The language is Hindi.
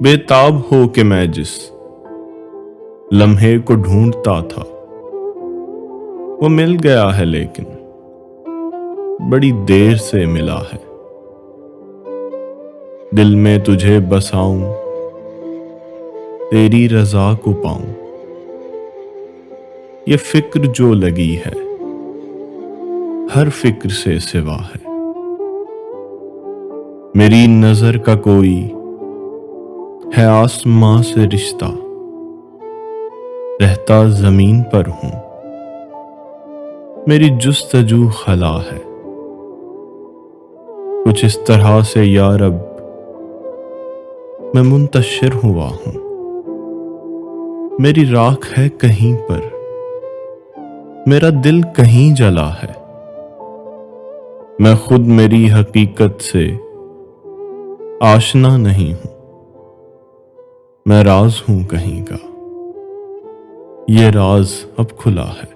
बेताब हो के मैं जिस लम्हे को ढूंढता था वो मिल गया है, लेकिन बड़ी देर से मिला है। दिल में तुझे बसाऊं, तेरी रजा को पाऊं, ये फिक्र जो लगी है हर फिक्र से सिवा है। मेरी नजर का कोई है आसमां से रिश्ता, रहता जमीन पर हूं, मेरी जुस्तजू खला है। कुछ इस तरह से या रब मैं मुंतशिर हुआ हूं, मेरी राख है कहीं पर, मेरा दिल कहीं जला है। मैं खुद मेरी हकीकत से आशना नहीं हूं, मैं राज हूं कहीं का, ये राज अब खुला है।